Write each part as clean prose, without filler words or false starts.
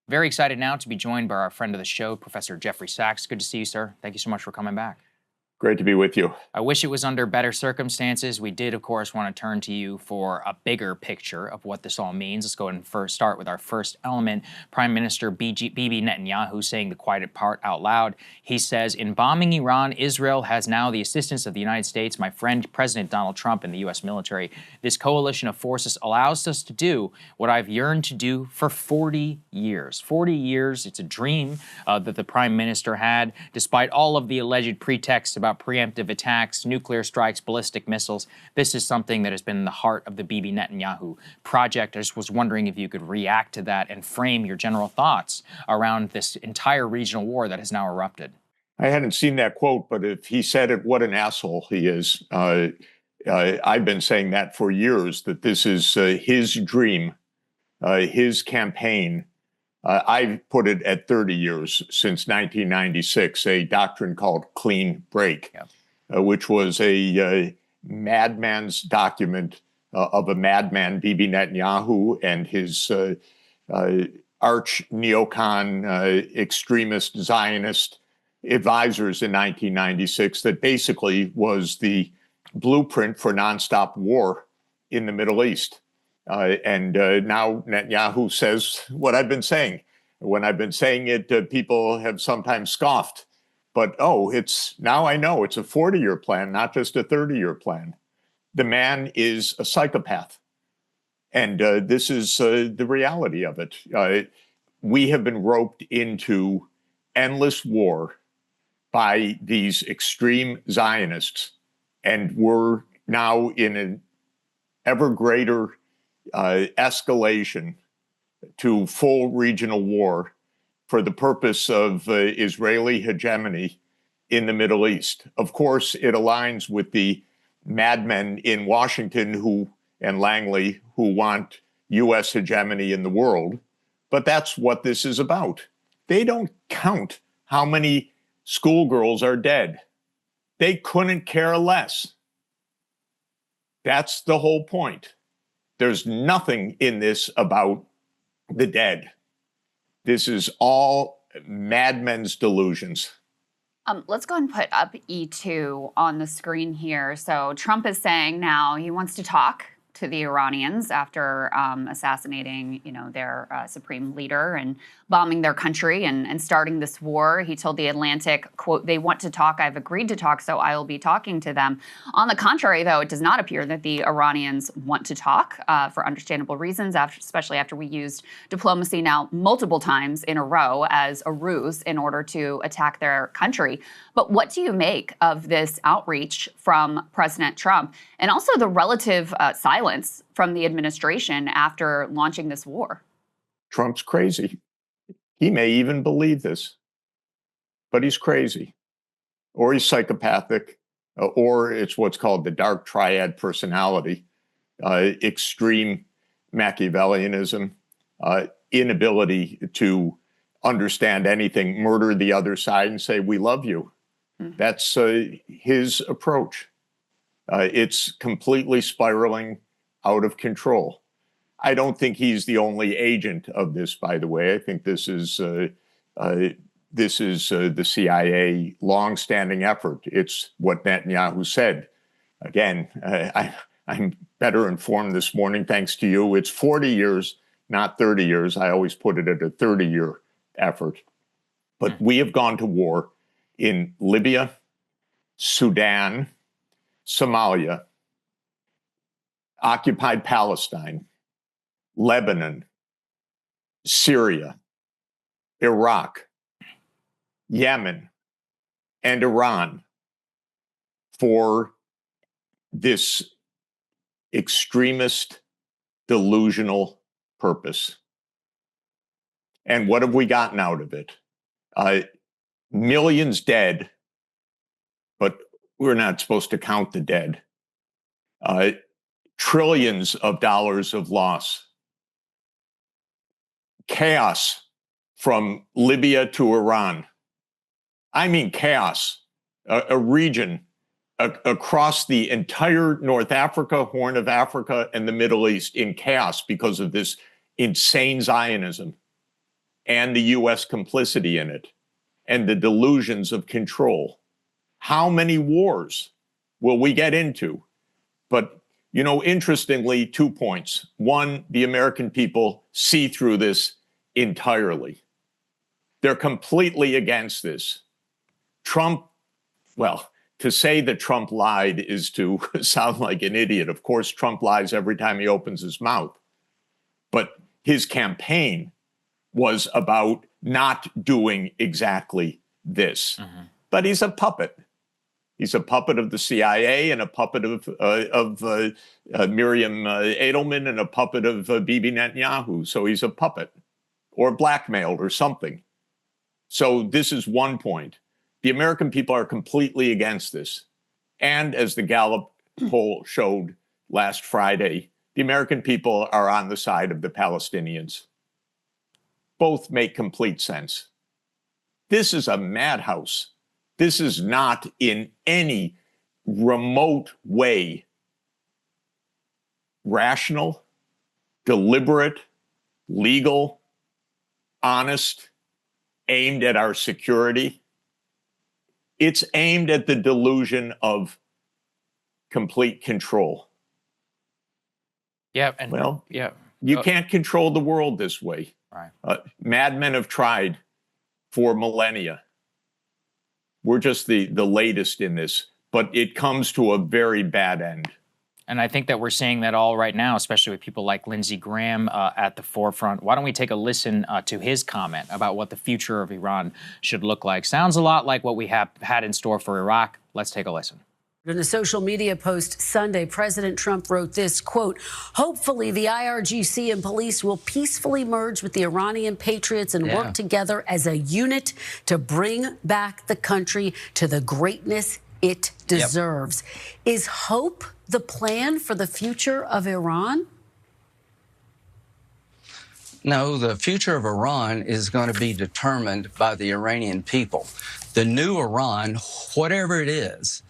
Very excited now to be joined by our friend of the show, Professor Jeffrey Sachs. Good to see you, sir. Thank you so much for coming back. Great to be with you. I wish it was under better circumstances. We did, of course, want to turn to you for a bigger picture of what this all means. Let's go ahead and first start with our first element. Prime Minister Bibi Netanyahu saying the quiet part out loud. He says, in bombing Iran, Israel has now the assistance of the United States, my friend President Donald Trump, and the U.S. military. This coalition of forces allows us to do what I've yearned to do for 40 years. 40 years, it's a dream that the Prime Minister had, despite all of the alleged pretexts about preemptive attacks, nuclear strikes, ballistic missiles. This is something that has been in the heart of the Bibi Netanyahu project. I just was wondering if you could react to that and frame your general thoughts around this entire regional war that has now erupted. I hadn't seen that quote, but if he said it, what an asshole he is. I've been saying that for years, that this is his dream, his campaign. I've put it at 30 years since 1996, a doctrine called clean break, which was a madman's document of a madman, Bibi Netanyahu, and his arch neocon extremist Zionist advisors in 1996 that basically was the blueprint for nonstop war in the Middle East. And now Netanyahu says what I've been saying. When I've been saying it, people have sometimes scoffed. But, now I know it's a 40-year plan, not just a 30-year plan. The man is a psychopath. And this is the reality of it. We have been roped into endless war by these extreme Zionists. And we're now in an ever greater escalation to full regional war for the purpose of Israeli hegemony in the Middle East. Of course, it aligns with the madmen in Washington and Langley who want U.S. hegemony in the world. But that's what this is about. They don't count how many schoolgirls are dead. They couldn't care less. That's the whole point. There's nothing in this about the dead. This is all madmen's delusions. Let's go and put up E2 on the screen here. So Trump is saying now he wants to talk to the Iranians after assassinating, their supreme leader and bombing their country and starting this war. He told The Atlantic, quote, "They want to talk. I've agreed to talk, so I will be talking to them." On the contrary, though, it does not appear that the Iranians want to talk for understandable reasons, especially after we used diplomacy now multiple times in a row as a ruse in order to attack their country. But what do you make of this outreach from President Trump and also the relative silence from the administration after launching this war? Trump's crazy. He may even believe this, but he's crazy, or he's psychopathic, or it's what's called the dark triad personality, extreme Machiavellianism, inability to understand anything, murder the other side and say, we love you. Mm-hmm. That's his approach. It's completely spiraling out of control. I don't think he's the only agent of this, by the way. I think this is the CIA long-standing effort. It's what Netanyahu said. Again, I'm better informed this morning, thanks to you. It's 40 years, not 30 years. I always put it at a 30-year effort. But we have gone to war in Libya, Sudan, Somalia, occupied Palestine, Lebanon, Syria, Iraq, Yemen, and Iran for this extremist, delusional purpose. And what have we gotten out of it? Millions dead, but we're not supposed to count the dead. Trillions of dollars of loss. Chaos from Libya to Iran. I mean chaos. A region across the entire North Africa, Horn of Africa, and the Middle East in chaos because of this insane Zionism. and the U.S. complicity in it and the delusions of control. How many wars will we get into? But, you know, interestingly, 2 points. One, the American people see through this entirely. They're completely against this. Trump, well, to say that Trump lied is to sound like an idiot. Of course, Trump lies every time he opens his mouth. But his campaign was about not doing exactly this. But he's a puppet. He's a puppet of the CIA and a puppet of Miriam Edelman and a puppet of Bibi Netanyahu. So he's a puppet or blackmailed or something. So this is one point. The American people are completely against this. And as the Gallup poll showed last Friday, the American people are on the side of the Palestinians. Both make complete sense. This is a madhouse. This is not in any remote way rational, deliberate, legal, honest, aimed at our security. It's aimed at the delusion of complete control. Yeah, and well, yeah, you can't control the world this way. Right. Madmen have tried for millennia. We're just the latest in this, but it comes to a very bad end. And I think that we're seeing that all right now, especially with people like Lindsey Graham at the forefront. Why don't we take a listen to his comment about what the future of Iran should look like? Sounds a lot like what we have had in store for Iraq. Let's take a listen. In a social media post Sunday, President Trump wrote this, quote, "Hopefully the IRGC and police will peacefully merge with the Iranian patriots and work together as a unit to bring back the country to the greatness it deserves." Is hope the plan for the future of Iran? No, the future of Iran is going to be determined by the Iranian people. The new Iran, whatever it is,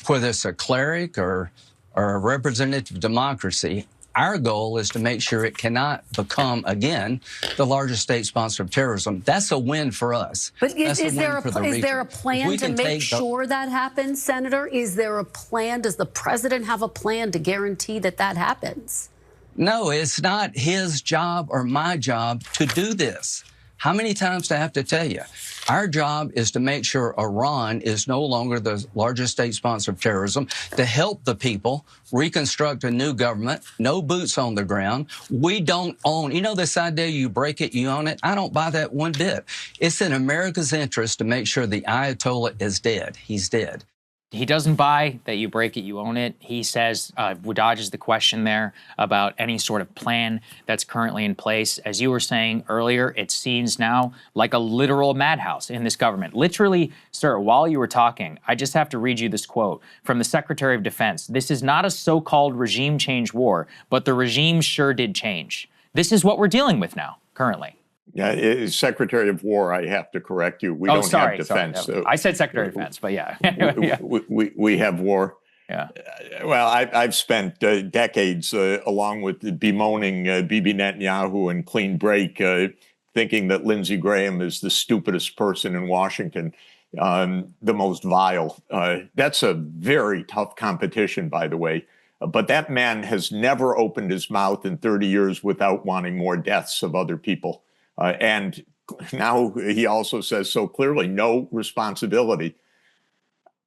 whether it's a cleric or a representative democracy, our goal is to make sure it cannot become, again, the largest state sponsor of terrorism. That's a win for us. But is there a plan to make sure that happens, Senator? Is there a plan? Does the president have a plan to guarantee that that happens? No, it's not his job or my job to do this. How many times do I have to tell you? Our job is to make sure Iran is no longer the largest state sponsor of terrorism, to help the people reconstruct a new government, no boots on the ground. We don't own, you know this idea, you break it, you own it? I don't buy that one bit. It's in America's interest to make sure the Ayatollah is dead. He's dead. He doesn't buy that you break it, you own it. He says, dodges the question there about any sort of plan that's currently in place. As you were saying earlier, it seems now like a literal madhouse in this government. Literally, sir, while you were talking, I just have to read you this quote from the Secretary of Defense. "This is not a so-called regime change war, but the regime sure did change." This is what we're dealing with now, currently. Yeah, Secretary of War, I have to correct you. We don't have defense. Sorry. I said Secretary of Defense, but yeah. we have war. Yeah. Well, I've spent decades along with bemoaning Bibi Netanyahu and clean break, thinking that Lindsey Graham is the stupidest person in Washington, the most vile. That's a very tough competition, by the way. But that man has never opened his mouth in 30 years without wanting more deaths of other people. And now he also says so clearly, no responsibility.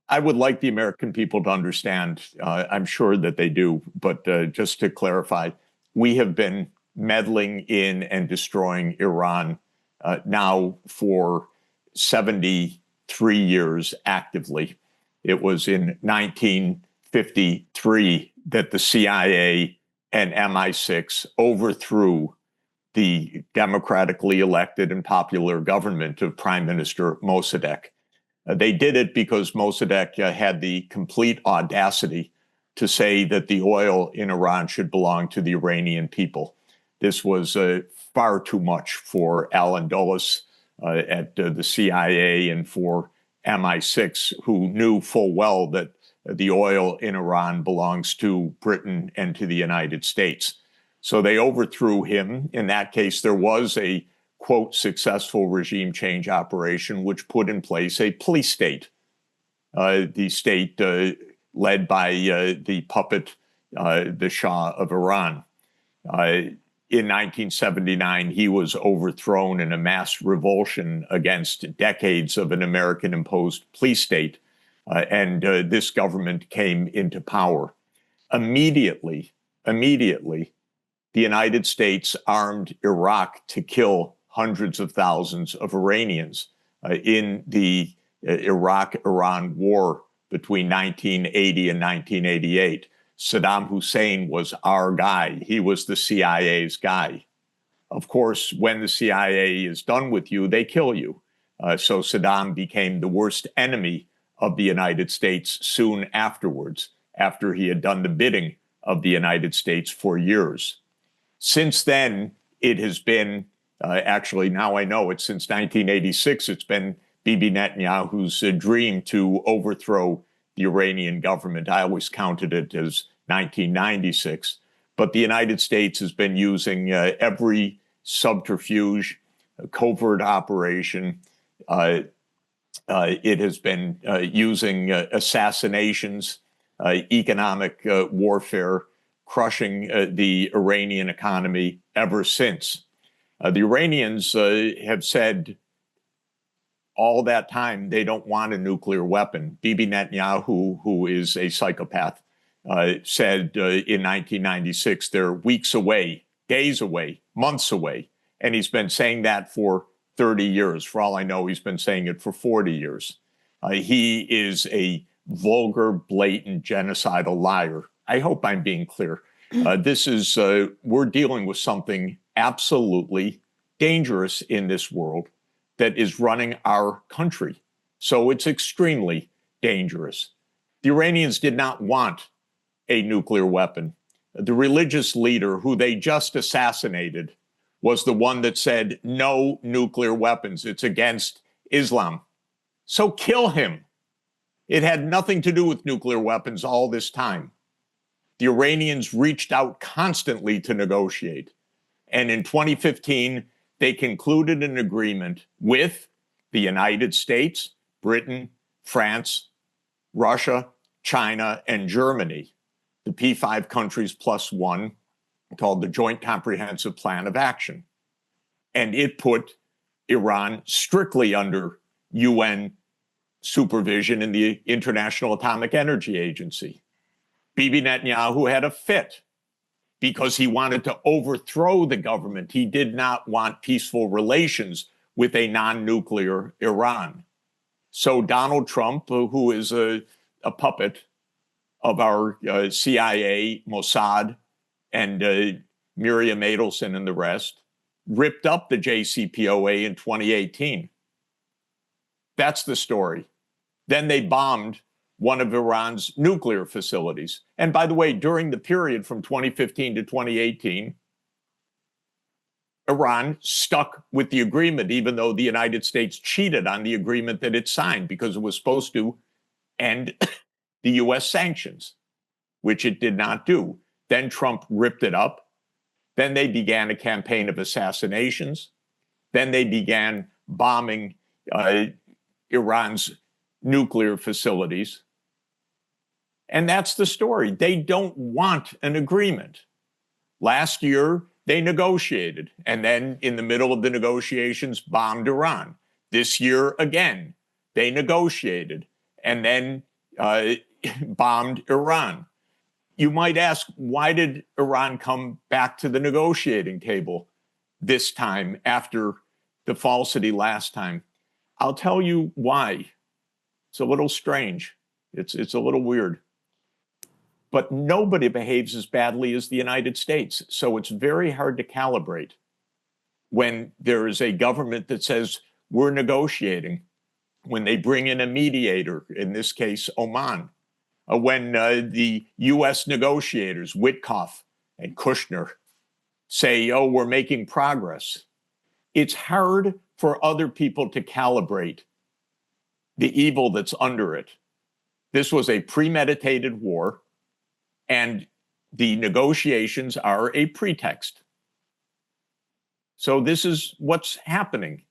I would like the American people to understand, I'm sure that they do, but just to clarify, we have been meddling in and destroying Iran now for 73 years actively. It was in 1953 that the CIA and MI6 overthrew the democratically elected and popular government of Prime Minister Mossadegh. They did it because Mossadegh had the complete audacity to say that the oil in Iran should belong to the Iranian people. This was far too much for Alan Dulles at the CIA and for MI6, who knew full well that the oil in Iran belongs to Britain and to the United States. So they overthrew him. In that case, there was a quote, successful regime change operation, which put in place a police state, the state led by the puppet, the Shah of Iran. In 1979, he was overthrown in a mass revulsion against decades of an American-imposed police state, and this government came into power. Immediately, the United States armed Iraq to kill hundreds of thousands of Iranians in the Iraq-Iran war between 1980 and 1988. Saddam Hussein was our guy. He was the CIA's guy. Of course, when the CIA is done with you, they kill you. So Saddam became the worst enemy of the United States soon afterwards, after he had done the bidding of the United States for years. Since then, it has been, actually now I know it's since 1986, it's been Bibi Netanyahu's dream to overthrow the Iranian government. I always counted it as 1996. But the United States has been using every subterfuge, covert operation. It has been using assassinations, economic warfare, crushing the Iranian economy ever since. The Iranians have said all that time they don't want a nuclear weapon. Bibi Netanyahu, who is a psychopath, said in 1996 they're weeks away, days away, months away. And he's been saying that for 30 years. For all I know, he's been saying it for 40 years. He is a vulgar, blatant, genocidal liar. I hope I'm being clear. We're dealing with something absolutely dangerous in this world that is running our country. So it's extremely dangerous. The Iranians did not want a nuclear weapon. The religious leader who they just assassinated was the one that said, no nuclear weapons. It's against Islam. So kill him. It had nothing to do with nuclear weapons all this time. The Iranians reached out constantly to negotiate. And in 2015, they concluded an agreement with the United States, Britain, France, Russia, China, and Germany, the P5 countries plus one, called the Joint Comprehensive Plan of Action. And it put Iran strictly under UN supervision in the International Atomic Energy Agency. Bibi Netanyahu had a fit because he wanted to overthrow the government. He did not want peaceful relations with a non-nuclear Iran. So Donald Trump, who is a puppet of our CIA, Mossad, and Miriam Adelson and the rest, ripped up the JCPOA in 2018. That's the story. Then they bombed one of Iran's nuclear facilities. And by the way, during the period from 2015 to 2018, Iran stuck with the agreement, even though the United States cheated on the agreement that it signed because it was supposed to end the US sanctions, which it did not do. Then Trump ripped it up. Then they began a campaign of assassinations. Then they began bombing Iran's nuclear facilities. And that's the story. They don't want an agreement. Last year, they negotiated, and then in the middle of the negotiations, bombed Iran. This year, again, they negotiated, and then bombed Iran. You might ask, why did Iran come back to the negotiating table this time after the falsity last time? I'll tell you why. It's a little strange. It's a little weird. But nobody behaves as badly as the United States. So it's very hard to calibrate when there is a government that says we're negotiating, when they bring in a mediator, in this case, Oman, when the US negotiators, Witkoff and Kushner, say, oh, we're making progress. It's hard for other people to calibrate the evil that's under it. This was a premeditated war, and the negotiations are a pretext. So this is what's happening.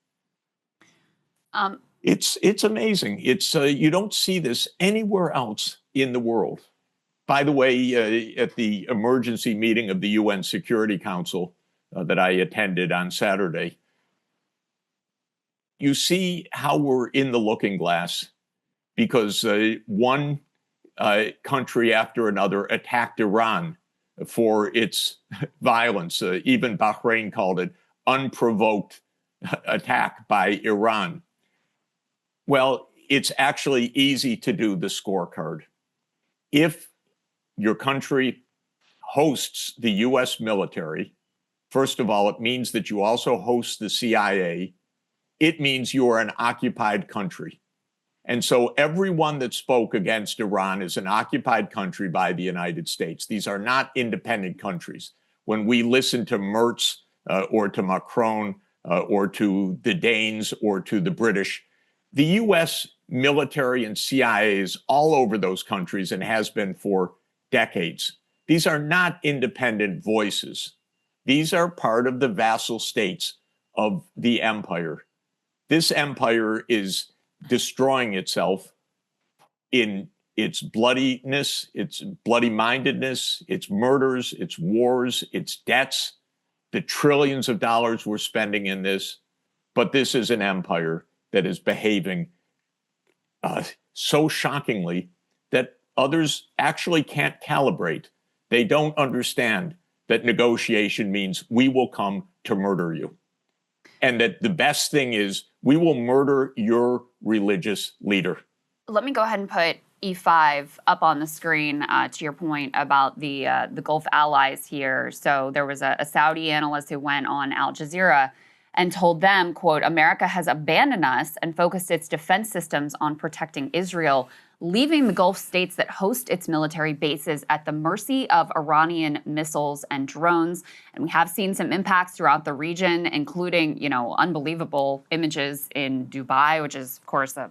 It's amazing. It's you don't see this anywhere else in the world. By the way, at the emergency meeting of the UN Security Council that I attended on Saturday, you see how we're in the looking glass because one country after another attacked Iran for its violence. Even Bahrain called it unprovoked attack by Iran. Well, it's actually easy to do the scorecard. If your country hosts the US military, first of all, it means that you also host the CIA. It means you are an occupied country. And so everyone that spoke against Iran is an occupied country by the United States. These are not independent countries. When we listen to Merz or to Macron or to the Danes or to the British, the US military and CIA is all over those countries and has been for decades. These are not independent voices. These are part of the vassal states of the empire. This empire is destroying itself in its bloodiness, its bloody-mindedness, its murders, its wars, its debts, the trillions of dollars we're spending in this. But this is an empire that is behaving so shockingly that others actually can't calibrate. They don't understand that negotiation means we will come to murder you. And that the best thing is we will murder your religious leader. Let me go ahead and put E5 up on the screen to your point about the Gulf allies here. So there was a Saudi analyst who went on Al Jazeera and told them, quote, America has abandoned us and focused its defense systems on protecting Israel, leaving the Gulf states that host its military bases at the mercy of Iranian missiles and drones. And we have seen some impacts throughout the region, including, unbelievable images in Dubai, which is, of course, a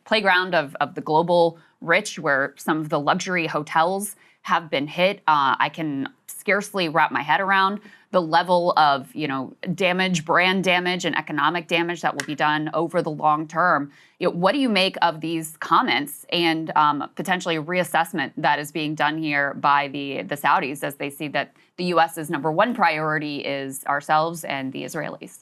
playground of the global rich, where some of the luxury hotels have been hit. I can scarcely wrap my head around the level of, damage, brand damage, and economic damage that will be done over the long term. What do you make of these comments and potentially a reassessment that is being done here by the Saudis as they see that the U.S.'s number one priority is ourselves and the Israelis?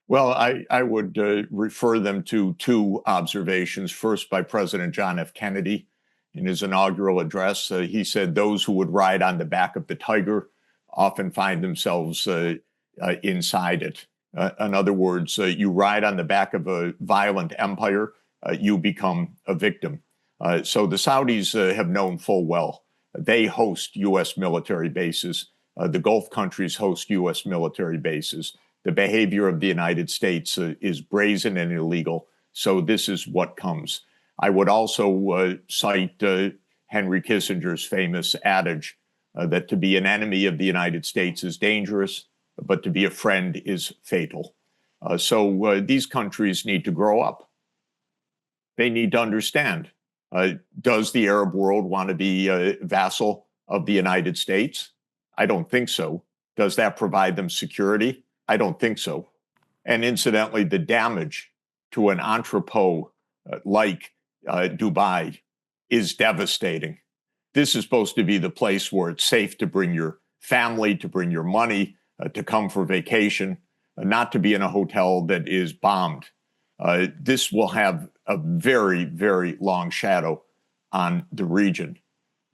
Well, I would refer them to two observations. First, by President John F. Kennedy. In his inaugural address, he said those who would ride on the back of the tiger often find themselves inside it. In other words, you ride on the back of a violent empire, you become a victim. So the Saudis have known full well. They host U.S. military bases. The Gulf countries host U.S. military bases. The behavior of the United States is brazen and illegal. So this is what comes. I would also cite Henry Kissinger's famous adage that to be an enemy of the United States is dangerous, but to be a friend is fatal. So these countries need to grow up. They need to understand, does the Arab world want to be a vassal of the United States? I don't think so. Does that provide them security? I don't think so. And incidentally, the damage to an entrepot like Dubai is devastating. This is supposed to be the place where it's safe to bring your family, to bring your money, to come for vacation, not to be in a hotel that is bombed. This will have a very, very long shadow on the region.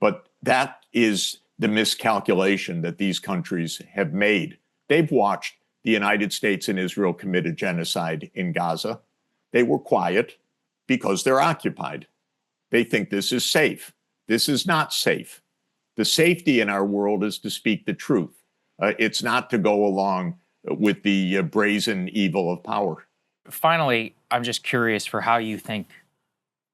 But that is the miscalculation that these countries have made. They've watched the United States and Israel committed genocide in Gaza. They were quiet because they're occupied. They think this is safe. This is not safe. The safety in our world is to speak the truth. It's not to go along with the brazen evil of power. Finally, I'm just curious for how you think,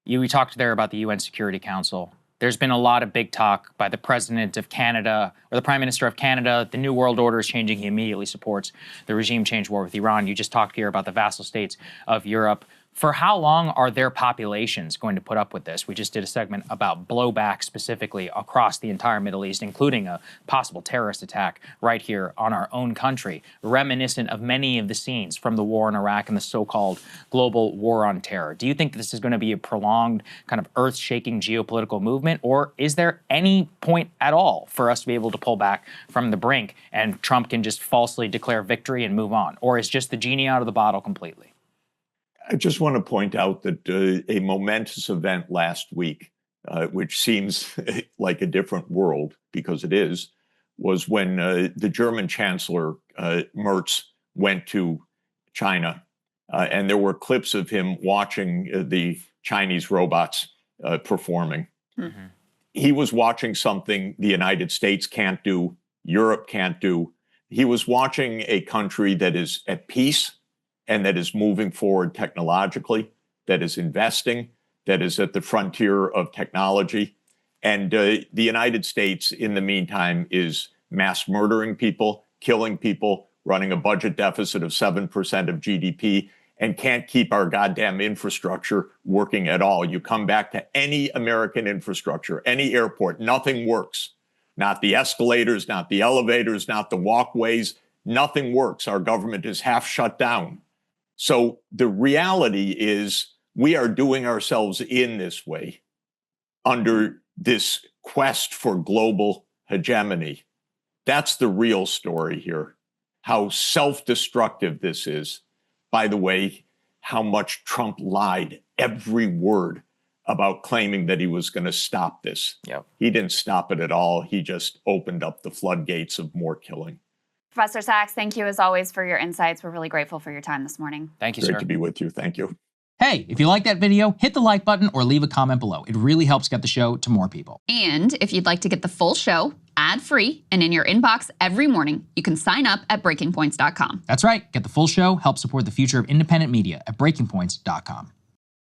we talked there about the UN Security Council. There's been a lot of big talk by the President of Canada or the Prime Minister of Canada. The New World Order is changing. He immediately supports the regime change war with Iran. You just talked here about the vassal states of Europe. For how long are their populations going to put up with this? We just did a segment about blowback specifically across the entire Middle East, including a possible terrorist attack right here on our own country, reminiscent of many of the scenes from the war in Iraq and the so-called global war on terror. Do you think this is going to be a prolonged kind of earth-shaking geopolitical movement, or is there any point at all for us to be able to pull back from the brink and Trump can just falsely declare victory and move on? Or is just the genie out of the bottle completely? I just want to point out that a momentous event last week, which seems like a different world because it is, was when the German Chancellor, Merz, went to China. And there were clips of him watching the Chinese robots performing. Mm-hmm. He was watching something the United States can't do, Europe can't do. He was watching a country that is at peace and that is moving forward technologically, that is investing, that is at the frontier of technology. And the United States, in the meantime, is mass murdering people, killing people, running a budget deficit of 7% of GDP, and can't keep our goddamn infrastructure working at all. You come back to any American infrastructure, any airport, nothing works. Not the escalators, not the elevators, not the walkways, nothing works. Our government is half shut down. So the reality is we are doing ourselves in this way under this quest for global hegemony. That's the real story here, how self-destructive this is. By the way, how much Trump lied every word about claiming that he was going to stop this. Yep. He didn't stop it at all. He just opened up the floodgates of more killing. Professor Sachs, thank you as always for your insights. We're really grateful for your time this morning. Thank you, Great sir. to be with you. Thank you. Hey, if you like that video, hit the like button or leave a comment below. It really helps get the show to more people. And if you'd like to get the full show ad-free and in your inbox every morning, you can sign up at breakingpoints.com. That's right. Get the full show, help support the future of independent media at breakingpoints.com.